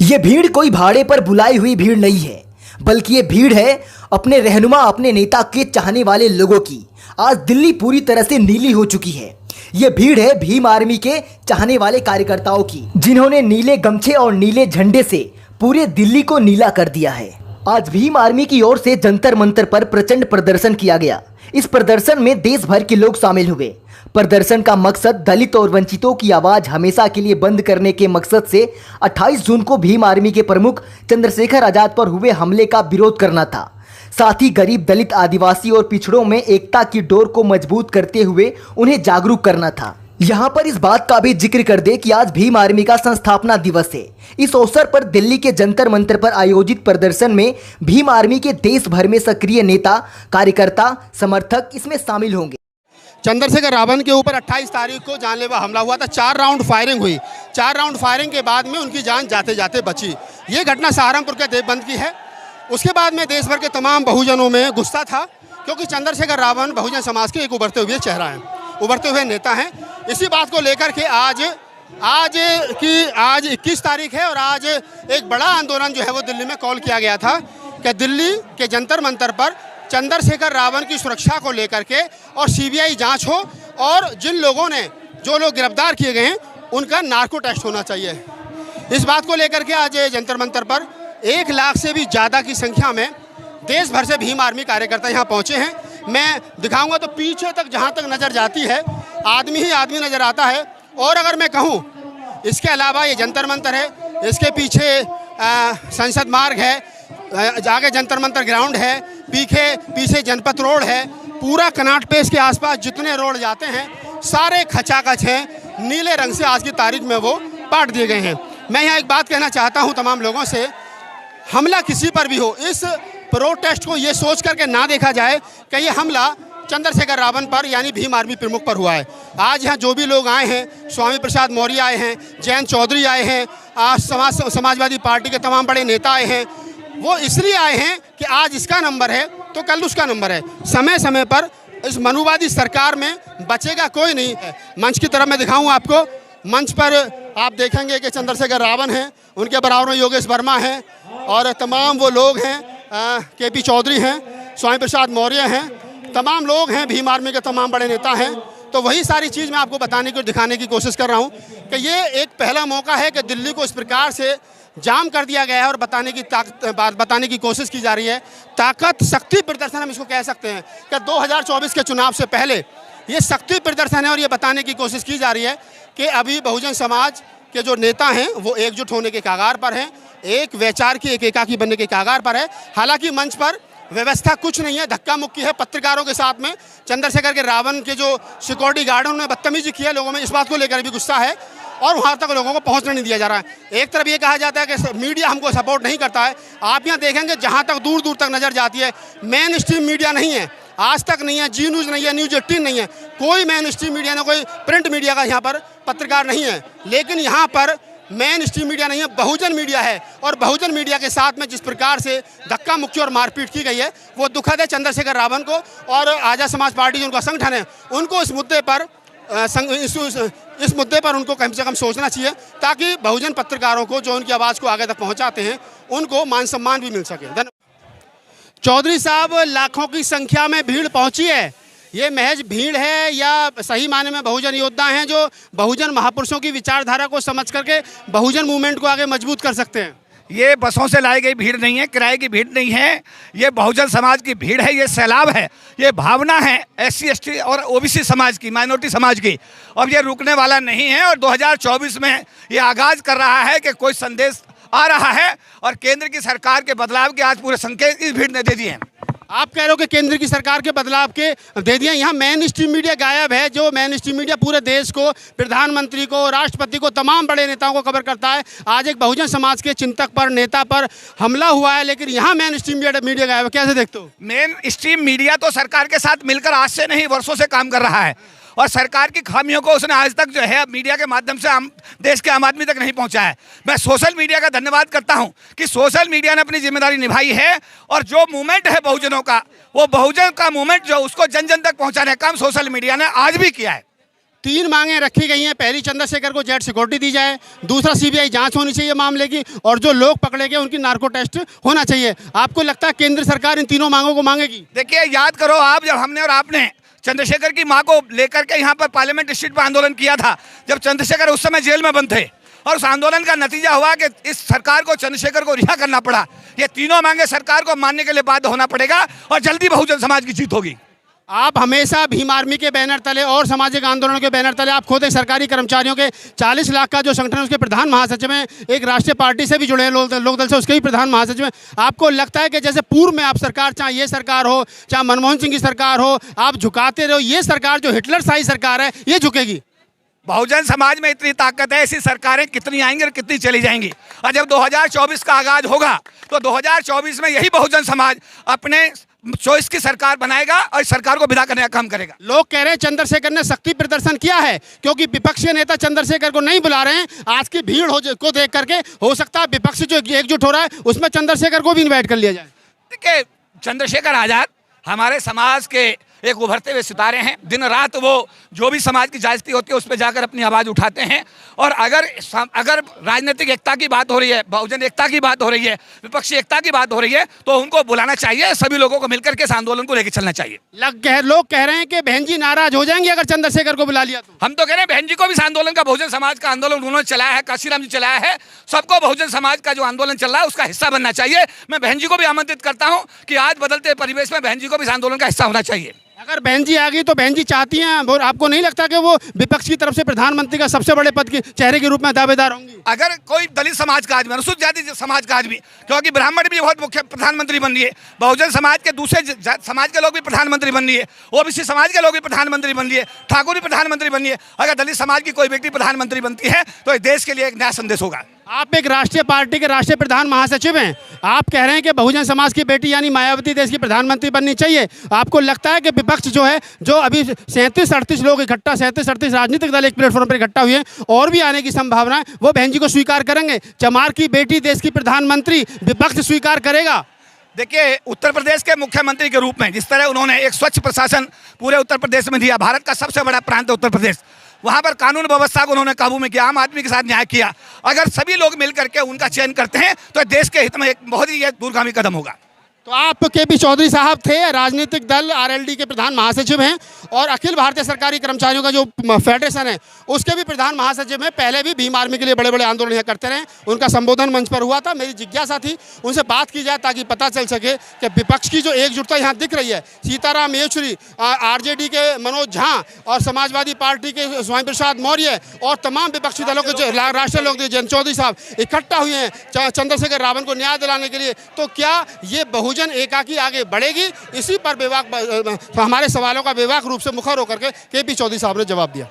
ये भीड़ कोई भाड़े पर बुलाई हुई भीड़ नहीं है, बल्कि ये भीड़ है अपने रहनुमा, अपने नेता के चाहने वाले लोगों की। आज दिल्ली पूरी तरह से नीली हो चुकी है। ये भीड़ है भीम आर्मी के चाहने वाले कार्यकर्ताओं की, जिन्होंने नीले गमछे और नीले झंडे से पूरे दिल्ली को नीला कर दिया है। आज भीम आर्मी की ओर से जंतर मंतर पर प्रचंड प्रदर्शन किया गया। इस प्रदर्शन में देश भर के लोग शामिल हुए। प्रदर्शन का मकसद दलित और वंचितों की आवाज हमेशा के लिए बंद करने के मकसद से 28 जून को भीम आर्मी के प्रमुख चंद्रशेखर आजाद पर हुए हमले का विरोध करना था। साथ ही गरीब, दलित, आदिवासी और पिछड़ों में एकता की डोर को मजबूत करते हुए उन्हें जागरूक करना था। यहाँ पर इस बात का भी जिक्र कर दे कि आज भीम आर्मी का संस्थापना दिवस है। इस अवसर पर दिल्ली के जंतर मंतर पर आयोजित प्रदर्शन में भीम आर्मी के देश भर में सक्रिय नेता, कार्यकर्ता, समर्थक इसमें शामिल होंगे। चंद्रशेखर रावण के ऊपर 28 तारीख को जानलेवा हमला हुआ था। 4 राउंड फायरिंग हुई। 4 राउंड फायरिंग के बाद में उनकी जान जाते जाते बची। ये घटना सहारनपुर के देवबंद की है। उसके बाद में देश भर के तमाम बहुजनों में गुस्सा था, क्योंकि चंद्रशेखर रावण बहुजन समाज के एक उभरते हुए चेहरा हैं, उभरते हुए नेता हैं। इसी बात को लेकर के आज 21 तारीख है और आज एक बड़ा आंदोलन जो है वो दिल्ली में कॉल किया गया था कि दिल्ली के जंतर मंतर पर चंद्रशेखर रावण की सुरक्षा को लेकर के और सीबीआई जांच हो, और जिन लोगों ने जो लोग गिरफ्तार किए गए हैं उनका नार्को टेस्ट होना चाहिए। इस बात को लेकर के आज जंतर मंतर पर 1 लाख से भी ज़्यादा की संख्या में देश भर से भीम आर्मी कार्यकर्ता यहाँ पहुँचे हैं। मैं दिखाऊंगा तो पीछे तक जहाँ तक नज़र जाती है आदमी ही आदमी नज़र आता है। और अगर मैं कहूँ इसके अलावा ये जंतर मंतर है, इसके पीछे संसद मार्ग है, आगे जंतर मंतर ग्राउंड है, पीछे जनपथ रोड है। पूरा कनॉट प्लेस के आसपास जितने रोड जाते हैं सारे खचाखच हैं। नीले रंग से आज की तारीख में वो पाट दिए गए हैं। मैं यहाँ एक बात कहना चाहता हूँ तमाम लोगों से, हमला किसी पर भी हो, इस प्रोटेस्ट को ये सोच करके ना देखा जाए कि ये हमला चंद्रशेखर रावण पर यानी भीम आर्मी प्रमुख पर हुआ है। आज यहाँ जो भी लोग आए हैं, स्वामी प्रसाद मौर्य आए हैं, जयंत चौधरी आए हैं, समाजवादी पार्टी के तमाम बड़े नेता आए हैं, वो इसलिए आए हैं कि आज इसका नंबर है तो कल उसका नंबर है। समय समय पर इस मनुवादी सरकार में बचेगा कोई नहीं है। मंच की तरफ मैं दिखाऊं आपको, मंच पर आप देखेंगे कि चंद्रशेखर रावण हैं, उनके बराबर में योगेश वर्मा हैं और तमाम वो लोग हैं, केपी चौधरी हैं, स्वामी प्रसाद मौर्य हैं, तमाम लोग हैं, भीम आर्मी के तमाम बड़े नेता हैं। तो वही सारी चीज़ मैं आपको बताने की, दिखाने की कोशिश कर रहा हूँ कि ये एक पहला मौका है कि दिल्ली को इस प्रकार से जाम कर दिया गया है और बताने की कोशिश की जा रही है। ताकत, शक्ति प्रदर्शन हम इसको कह सकते हैं कि 2024 के चुनाव से पहले ये शक्ति प्रदर्शन है और ये बताने की कोशिश की जा रही है कि अभी बहुजन समाज के जो नेता हैं वो एकजुट होने के कगार पर हैं, एक वैचार की, एक एकाकी बनने के कगार पर है। हालांकि मंच पर व्यवस्था कुछ नहीं है, धक्का मुक्की है पत्रकारों के साथ में। चंद्रशेखर के रावण के जो सिक्योरिटी गार्ड हैं उन्होंने बदतमीजी की है, लोगों में इस बात को लेकर भी गुस्सा है और वहाँ तक लोगों को पहुँचने नहीं दिया जा रहा है। एक तरफ ये कहा जाता है कि मीडिया हमको सपोर्ट नहीं करता है। आप यहाँ देखेंगे जहाँ तक दूर दूर तक नज़र जाती है मेन स्ट्रीम मीडिया नहीं है, आज तक नहीं है, जी न्यूज़ नहीं है, न्यूज़ 18 नहीं है, कोई मेन स्ट्रीम मीडिया ना कोई प्रिंट मीडिया का यहाँ पर पत्रकार नहीं है। लेकिन यहाँ पर मेन स्ट्रीम मीडिया नहीं है, बहुजन मीडिया है। और बहुजन मीडिया के साथ में जिस प्रकार से धक्का मुक्की और मारपीट की गई है वो दुखद है। चंद्रशेखर रावण को और आज़ाद समाज पार्टी जो उनका संगठन है उनको इस मुद्दे पर उनको कम से कम सोचना चाहिए, ताकि बहुजन पत्रकारों को जो उनकी आवाज़ को आगे तक पहुंचाते हैं उनको मान सम्मान भी मिल सके। धन्यवाद। चौधरी साहब, लाखों की संख्या में भीड़ पहुंची है, ये महज भीड़ है या सही माने में बहुजन योद्धा हैं जो बहुजन महापुरुषों की विचारधारा को समझ करके बहुजन मूवमेंट को आगे मजबूत कर सकते हैं? ये बसों से लाई गई भीड़ नहीं है, किराए की भीड़ नहीं है, ये बहुजन समाज की भीड़ है, ये सैलाब है, ये भावना है SC ST और OBC समाज की, माइनॉरिटी समाज की। अब ये रुकने वाला नहीं है और 2024 में ये आगाज कर रहा है कि कोई संदेश आ रहा है और केंद्र की सरकार के बदलाव के आज पूरे संकेत इस भीड़ ने दे दिए हैं। आप कह रहे हो कि केंद्र की सरकार के बदलाव के दे दिए। यहाँ मेन स्ट्रीम मीडिया गायब है, जो मेन स्ट्रीम मीडिया पूरे देश को, प्रधानमंत्री को, राष्ट्रपति को, तमाम बड़े नेताओं को कवर करता है। आज एक बहुजन समाज के चिंतक पर, नेता पर हमला हुआ है, लेकिन यहाँ मेन स्ट्रीम मीडिया गायब है। कैसे देखते हो? मेन स्ट्रीम मीडिया तो सरकार के साथ मिलकर आज से नहीं वर्षों से काम कर रहा है और सरकार की खामियों को उसने आज तक जो है मीडिया के माध्यम से देश के आम आदमी तक नहीं पहुंचा है। मैं सोशल मीडिया का धन्यवाद करता हूं कि सोशल मीडिया ने अपनी जिम्मेदारी निभाई है और जो मूवमेंट है बहुजनों का, वो बहुजन का मूवमेंट जो उसको जन जन तक पहुंचाने का काम सोशल मीडिया ने आज भी किया है। 3 मांगें रखी गई हैं। पहली, चंद्रशेखर को जेड सिक्योरिटी दी जाए। दूसरा, सीबीआई जांच होनी चाहिए मामले की, और जो लोग पकड़े गए उनकी नार्को टेस्ट होना चाहिए। आपको लगता है केंद्र सरकार इन तीनों मांगों को मांगेगी? देखिए, याद करो आप, जब हमने और आपने चंद्रशेखर की मां को लेकर के यहाँ पर पार्लियामेंट स्ट्रीट पर आंदोलन किया था, जब चंद्रशेखर उस समय जेल में बंद थे, और उस आंदोलन का नतीजा हुआ कि इस सरकार को चंद्रशेखर को रिहा करना पड़ा। ये तीनों मांगे सरकार को मानने के लिए बाध्य होना पड़ेगा, और जल्दी बहुजन समाज की जीत होगी। आप हमेशा भीम आर्मी के बैनर तले और सामाजिक आंदोलनों के बैनर तले, आप खुद एक सरकारी कर्मचारियों के 40 लाख का जो संगठन है उसके प्रधान महासचिव हैं, एक राष्ट्रीय पार्टी से भी जुड़े हैं, लोकदल से, उसके भी प्रधान महासचिव हैं। आपको लगता है कि जैसे पूर्व में आप सरकार, चाहे ये सरकार हो, चाहे मनमोहन सिंह की सरकार हो, आप झुकाते रहो, ये सरकार जो हिटलर शाही सरकार है, ये झुकेगी? बहुजन समाज में इतनी ताकत है, ऐसी सरकारें कितनी आएंगी और कितनी चली जाएंगी। और जब 2024 का आगाज होगा तो 2024 में यही बहुजन समाज अपने चॉइस की सरकार बनाएगा और इस सरकार को विदा करने का काम करेगा। लोग कह रहे हैं चंद्रशेखर ने शक्ति प्रदर्शन किया है, क्योंकि विपक्षी नेता चंद्रशेखर को नहीं बुला रहे हैं। आज की भीड़ को देख करके हो सकता है विपक्ष जो एकजुट हो रहा है उसमें चंद्रशेखर को भी इन्वाइट कर लिया जाए। देखिए, चंद्रशेखर आजाद हमारे समाज के एक उभरते हुए सितारे हैं। दिन रात वो जो भी समाज की जायज़ती होती है उस पर जाकर अपनी आवाज़ उठाते हैं। और अगर राजनीतिक एकता की बात हो रही है, बहुजन एकता की बात हो रही है, विपक्षी एकता की बात हो रही है, तो उनको बुलाना चाहिए, सभी लोगों को मिलकर के इस आंदोलन को लेकर चलना चाहिए। लोग कह रहे हैं कि बहन जी नाराज हो जाएंगे अगर चंद्रशेखर को बुला लिया तो। हम तो कह रहे हैं बहन जी को भी इस आंदोलन का, बहुजन समाज का आंदोलन उन्होंने चलाया है, काशीराम जी चलाया है, सबको बहुजन समाज का जो आंदोलन चल रहा है उसका हिस्सा बनना चाहिए। मैं बहन जी को भी आमंत्रित करता हूँ कि आज बदलते परिवेश में बहन जी को भी इस आंदोलन का हिस्सा होना चाहिए। अगर बहन जी आ गई तो बहन जी चाहती हैं, और आपको नहीं लगता कि वो विपक्ष की तरफ से प्रधानमंत्री का सबसे बड़े पद के चेहरे के रूप में दावेदार होंगी? अगर कोई दलित समाज का आदमी, अनुसूचित जाति समाज का आदमी, क्योंकि ब्राह्मण भी बहुत मुख्य प्रधानमंत्री बन रही है, बहुजन समाज के दूसरे समाज के लोग भी प्रधानमंत्री बन रही है, ओबीसी समाज के लोग भी प्रधानमंत्री बन रही है, ठाकुर भी प्रधानमंत्री बन रही है, अगर दलित समाज की कोई व्यक्ति प्रधानमंत्री बनती है तो इस देश के लिए एक नया संदेश होगा। आप एक राष्ट्रीय पार्टी के राष्ट्रीय प्रधान महासचिव हैं, आप कह रहे हैं कि बहुजन समाज की बेटी यानी मायावती देश की प्रधानमंत्री बननी चाहिए। आपको लगता है कि विपक्ष जो है, जो अभी 37-38 लोग इकट्ठा, 37-38 राजनीतिक दल एक प्लेटफॉर्म पर इकट्ठा हुए हैं, और भी आने की संभावना है, वो बहन जी को स्वीकार करेंगे? चमार की बेटी देश की प्रधानमंत्री विपक्ष स्वीकार करेगा? देखिए, उत्तर प्रदेश के मुख्यमंत्री के रूप में जिस तरह उन्होंने एक स्वच्छ प्रशासन पूरे उत्तर प्रदेश में दिया, भारत का सबसे बड़ा प्रांत है उत्तर प्रदेश, वहाँ पर कानून व्यवस्था को उन्होंने काबू में किया, आम आदमी के साथ न्याय किया। अगर सभी लोग मिल करके उनका चयन करते हैं तो देश के हित में एक बहुत ही दूरगामी कदम होगा। तो आप केपी चौधरी साहब थे, राजनीतिक दल आरएलडी के प्रधान महासचिव हैं, और अखिल भारतीय सरकारी कर्मचारियों का जो फेडरेशन है उसके भी प्रधान महासचिव हैं। पहले भी भीम आर्मी के लिए बड़े बड़े आंदोलन यहाँ करते रहे। उनका संबोधन मंच पर हुआ था। मेरी जिज्ञासा थी उनसे बात की जाए ताकि पता चल सके कि विपक्ष की जो एकजुटता यहाँ दिख रही है, सीताराम येचुरी, आरजेडी के मनोज झा और समाजवादी पार्टी के स्वामी प्रसाद मौर्य और तमाम विपक्षी दलों के जो राष्ट्रीय लोक जयंत चौधरी साहब इकट्ठा हुए हैं चंद्रशेखर रावण को न्याय दिलाने के लिए, तो क्या ये बहुजन एकाकी आगे बढ़ेगी? इसी पर हमारे सवालों का बेबाक रूप से मुखर होकर के केपी चौधरी साहब ने जवाब दिया।